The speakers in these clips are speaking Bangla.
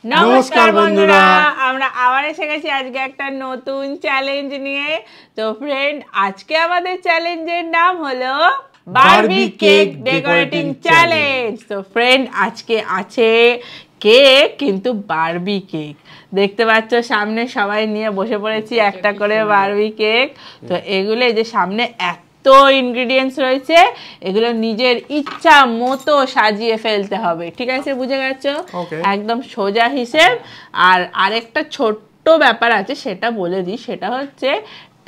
নমস্কার বন্ধুরা, আমরা আবার এসে গেছি আজকে একটা নতুন চ্যালেঞ্জ নিয়ে। তো ফ্রেন্ড, আজকে আমাদের চ্যালেঞ্জের নাম হলো বারবি কেক ডেকোরেটিং চ্যালেঞ্জ। তো ফ্রেন্ড, আজকে আছে কেক, কিন্তু বারবি কেক। দেখতে পাচ্ছ সামনে সবাই নিয়ে বসে পড়েছি একটা করে বারবি কেক। তো এগুলো এই যে সামনে এত ইনগ্রিডিয়েন্টস রয়েছে, এগুলো নিজের ইচ্ছা মতো সাজিয়ে ফেলতে হবে, ঠিক আছে? বুঝে গেছো? একদম সোজা হিসেব। আর আরেকটা ছোট্ট ব্যাপার আছে, সেটা বলে দিই, সেটা হচ্ছে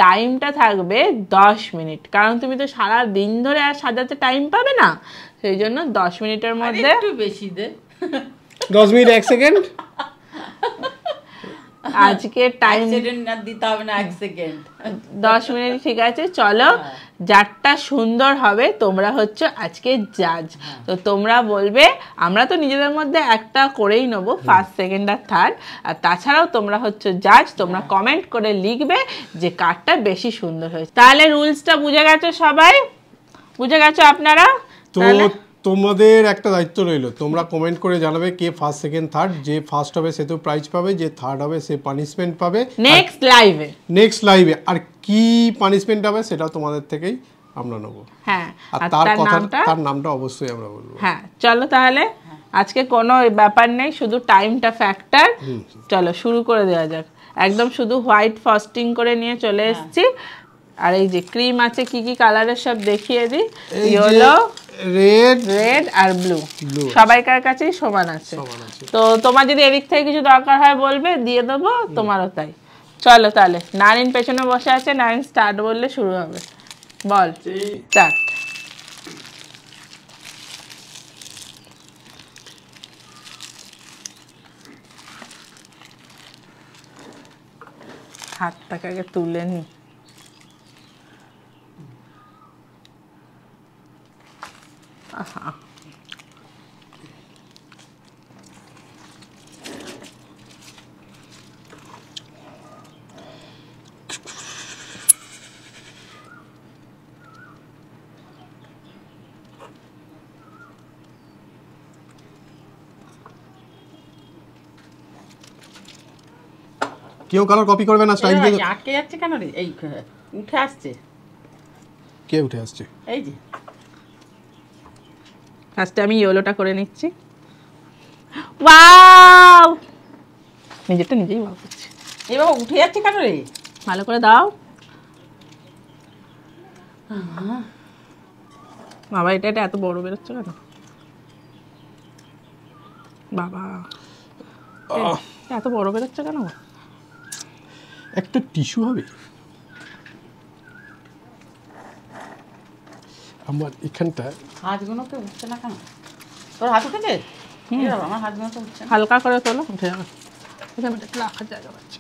টাইমটা থাকবে 10 মিনিট, কারণ তুমি তো সারা দিন ধরে আর সাজাতে টাইম পাবে না, সেই জন্য 10 মিনিটের মধ্যে। একটু বেশি দে, 10 মিনিট 1 সেকেন্ড। আজকে টাইম দিতে হবে না, 1 সেকেন্ড, 10 মিনিট, ঠিক আছে? চলো, যারটা সুন্দর হবে তোমরা হচ্ছে আজকে জাজ। তো তোমরা বলবে, আমরা তো নিজেদের মধ্যে একটা করেই নেবো, ফার্স্ট সেকেন্ড আর থার্ড, আর তাছাড়াও তোমরা হচ্ছে জাজ। তোমরা কমেন্ট করে লিখবে যে কারটা বেশি সুন্দর হয়েছে। তাহলে রুলসটা বুঝে গেছো সবাই? বুঝে গেছো আপনারা? তো তোমাদের একটা দায়িত্ব রইল, তোমরা কমেন্ট করে জানাবে কে ফার্স্ট সেকেন্ড থার্ড। যে ফার্স্ট হবে সে তো প্রাইজ পাবে, যে থার্ড হবে সে পানিশমেন্ট পাবে নেক্সট লাইভে। আর কি পানিশমেন্ট হবে সেটাও তোমাদের থেকেই আমরা নেব। হ্যাঁ, আর তার নামটা অবশ্যই আমরা বলবো। হ্যাঁ, চলো তাহলে, আজকে কোনো ব্যাপার নেই, শুধু টাইমটা ফ্যাক্টর। চলো শুরু করে দেওয়া যাক। একদম শুধু হোয়াইট ফ্রস্টিং করে নিয়ে চলে এসেছি। আর এই যে ক্রিম আছে, কি কি কালারের সব দেখিয়ে দিই। ইয়েলো, রেড আর ব্লু, সবাইকার কাছেই সমান আছে। তো তোমার যদি এদিক থেকে কিছু দরকার হয় বলবে, দিয়ে দেবো, তোমারও তাই। চলো তাহলে, নারিন পেছনে বসে আছে, নারিন স্টার্ট বললে শুরু হবে। বল স্টার্ট। হাতটাকে আগে তুলে নি। আহা, কেউ কালার কপি করবে না, স্টাইল দিয়ে আটকে যাচ্ছে কেন রে? এই উঠে আসছে। কে উঠে আসছে? এই যে ফার্স্টে আমি ইয়েলোটা করে নিচ্ছি। ওয়াও, নিজেরটা নিজেই ভালো করছি। এই বাবা উঠে যাচ্ছে কেন রে? ভালো করে দাও বাবা। এটা এত বড় বেরোচ্ছে কেন বাবা? এত বড় বেরোচ্ছে কেন? একটা টিস্যু হবে আমার এখানটা। হাতগুলো তো উঠছে না কেন? তোর হাত উঠেছে? আমার হাতগুলো তো উঠছে না। হালকা করে তোলো, উঠে যাবে। রাখার জায়গা পাচ্ছি।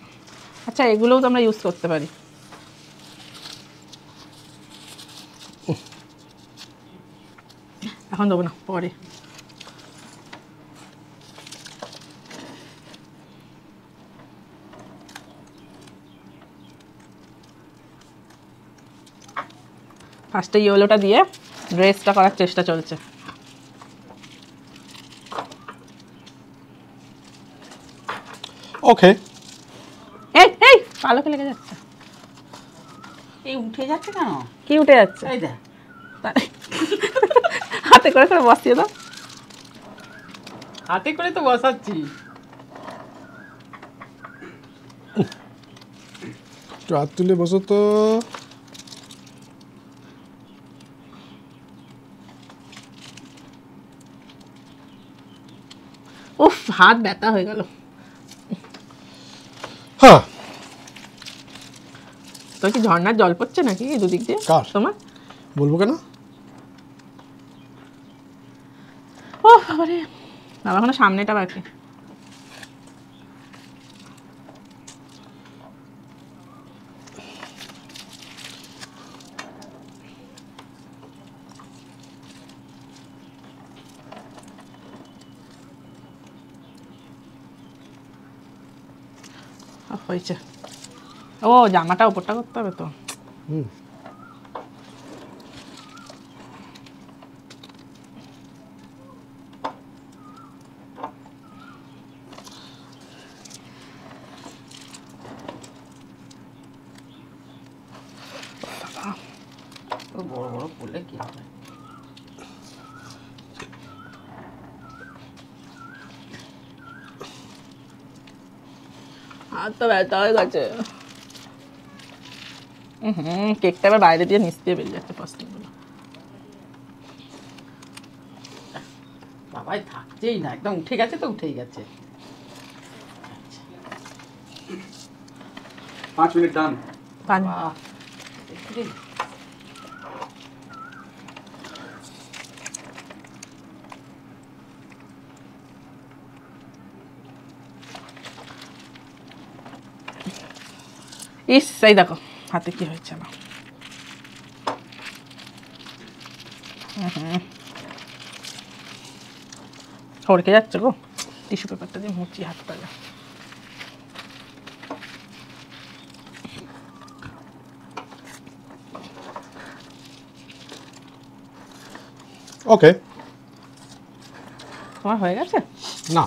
আচ্ছা, এগুলোও তো আমরা ইউজ করতে পারি। এখন দেবো না, পরে। ফার্স্টে ইয়েলোটা দিয়ে ড্রেসটা করার চেষ্টা চলছে। ওকে, এই পালকে লেগে যাচ্ছে। এই উঠে যাচ্ছে কেন? কি উঠে যাচ্ছে? এই দেখ, হাতে করে করে বসিয়ে দাও। হাতে করে তো বসাচ্ছি। একটু হাত তুলে বসো তো। উফ, হাত ব্যথা হয়ে গেল। হ্যাঁ, তো কি ঝর্ণার জল পড়ছে নাকি দুদিক দিয়ে? তোমার বলবো কেন? ও বাবারে, বাবা এখনো সামনেটা বাকি। হয়েছে। ও, জামাটা উপরটা করতে হবে তো। বললে কি হবে? আর তো ব্যথা হয়ে গেছে। কেকটা আবার বাইরে দিয়ে নিচ দিয়ে বেরিয়ে যাচ্ছে ফার্স্ট গুলো। বাবাই থাকছেই না, একদম উঠে গেছে তো উঠেই গেছে। 5 মিনিট ডান। বাহ, বাহ, দেখলি? ইস এই দেখো হাতে কি হয়েছে না। হড়কে যাচ্ছে গো, টিস্যু পেপারটা দিয়ে মুছি হাতটা। ওকে, তোমার হয়ে গেছে? না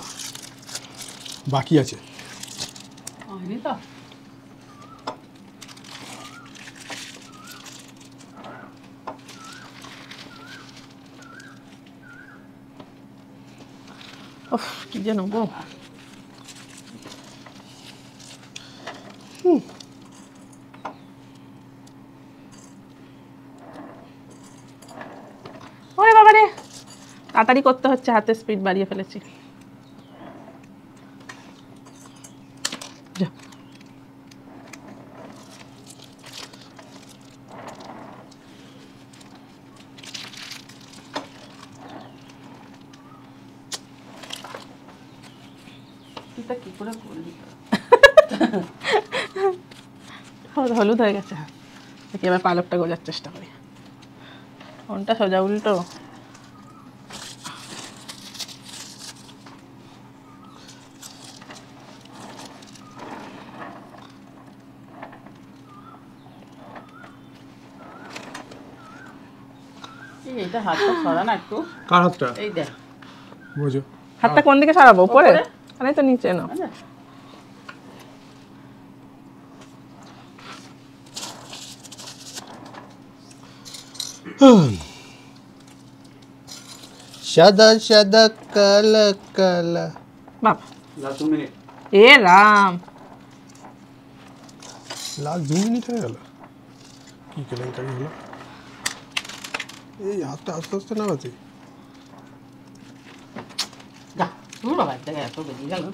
বাকি আছে। হয়নি তো? উফ কি যেন গো। ওরে বাবা রে, তাড়াতাড়ি করতে হচ্ছে, হাতে স্পিড বাড়িয়ে ফেলেছি। যা। তুই তা কি করে করলি? হলুদ হয়ে গেছে। দেখি এবার পালকটা গোজার চেষ্টা করি। কোনটা সোজা উল্টো? এইটা হাতটা সরা না একটু। কার হাতটা? এই দেখ, বোঝো। হাতটা কোন দিকে সরাবো? উপরে? আরে তো নিচে না। সাদা সাদা কালা কালা। বাবা লাস্ট 2 মিনিট। এ রাম, লাস্ট 2 মিনিট হয়ে গেল, কি কেলেঙ্কারি হলো? এই হাতটা আস্তে আস্তে নামাতে। যা তুই বাবা, এক জায়গায় এত বেরিয়ে গেল।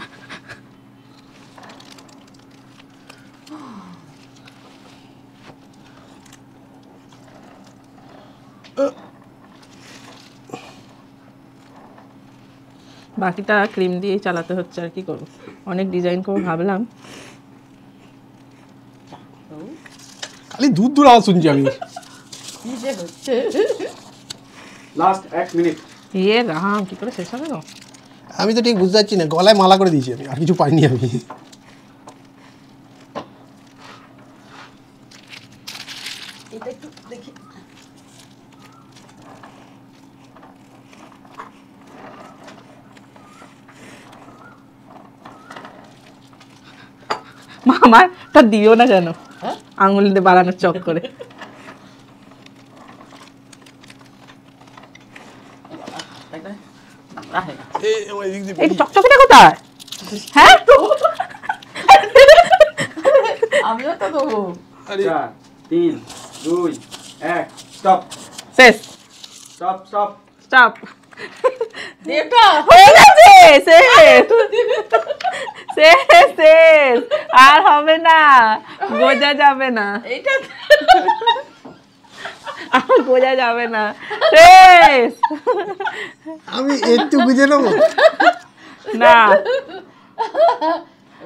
বাকিটা ক্রিম দিয়েই চালাতে হচ্ছে, আর কি করবো। অনেক ডিজাইন করবো ভাবলাম। খালি দূর দূর আওয়াজ শুনছি আমি। কি যে হচ্ছে? Last 1 minute. এ রাম, কি করে শেষ হবে গো? আমি তো ঠিক বুঝতে পারছি না, গলায় মালা করে দিয়েছি আমি, আর কিছু পাইনি আমি। এটা একটু দেখি। মামার তা দিও না কেন, হ্যাঁ? আঙুল দিয়ে বাড়ানোর চক করে। একটা নোংরা হয়ে গেছে। এই চকচকেটা কোথায়? হ্যাঁ আমিও তো দেবো। 4 3 2 1 স্টপ শেষ। Stop stop. স্টপ। দেবটা হয়ে গেছে, শেষ শেষ শেষ। আর হবে না, গোজা যাবে না, এইটা আর গোজা যাবে না, শেষ। আমি একটু বুঝে নেবো না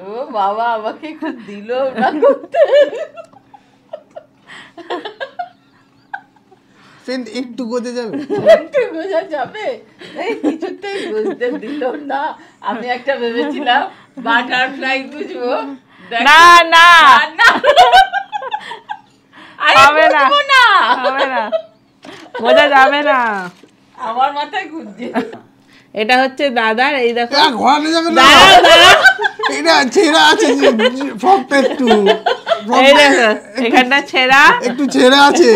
ও বাবা, আমাকে একটু দিল না করতে। ফ্রেন্ড, একটু গোজে যাবে। একটু বোঝা যাবে, এই কিছুতেই বুঝতে দিল না। আমি একটা ভেবেছিলাম বাটারফ্লাই বুঝবো। দেখো, না না না, আরে হবে না, বুঝবো না। হবে না, গোজা যাবে না। আমার মাথায় ঘুরছে। এটা হচ্ছে দাদার, এই দেখো। ঘোরানো যাবে না, দাঁড়াও, দাঁড়াও। এটা ছেঁড়া আছে ফ্রকটা একটু। এই দেখো এখানটা ছেঁড়া, একটু ছেড়ে আছে।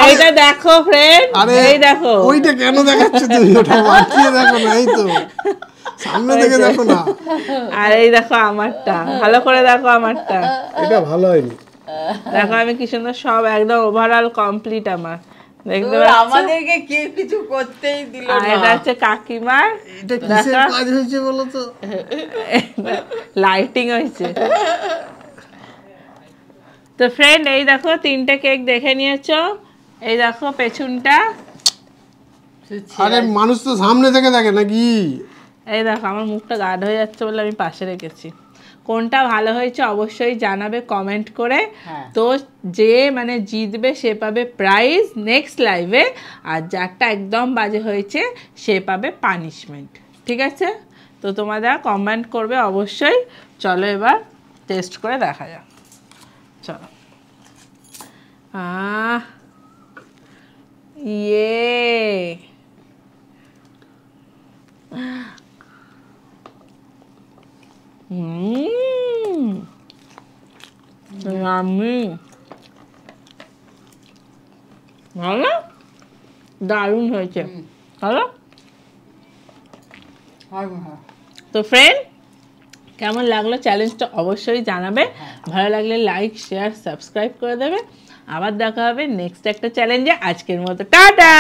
এইটা দেখো ফ্রেন্ড, আরে এই দেখো ওইটা কেন দেখাচ্ছ তুমি? ওটা বাঁচিয়ে দেখো না, এই তো সামনে থেকে দেখো না। আর এই দেখো আমারটা, ভালো করে দেখো আমারটা, এটা ভালো হয়নি। দেখো আমি কি সুন্দর সব একদম ওভারঅল কমপ্লিট আমার, দেখতে তো পাচ্ছ? আমাদেরকে কেউ কিছু করতেই দিল আর এটা না। হচ্ছে কাকিমার, এটা কিসের দেখো কাজ হয়েছে বলো তো? লাইটিং হয়েছে। তো ফ্রেন্ড এই দেখো তিনটে কেক দেখে নিয়েছো, এই দেখো পেছনটা, আরে মানুষ তো সামনে থেকে দেখে নাকি? এই দেখো আমার মুখটা গাঢ় হয়ে যাচ্ছে বলে আমি পাশে রেখেছি। কোনটা ভালো হয়েছে অবশ্যই জানাবে কমেন্ট করে। হ্যাঁ। তো যে মানে জিতবে সে পাবে প্রাইজ নেক্সট লাইভে, আর যারটা একদম বাজে হয়েছে সে পাবে পানিশমেন্ট, ঠিক আছে? তো তোমরা কমেন্ট করবে অবশ্যই। চলো এবার টেস্ট করে দেখা যাক, চলো। ইয়ে আমি ভালো, দারুণ হয়েছে, ভালো। তো ফ্রেন্ড কেমন লাগলো চ্যালেঞ্জটা অবশ্যই জানাবে, ভালো লাগলে লাইক শেয়ার সাবস্ক্রাইব করে দেবে। আবার দেখা হবে নেক্সট একটা চ্যালেঞ্জে। আজকের মতো টাটা।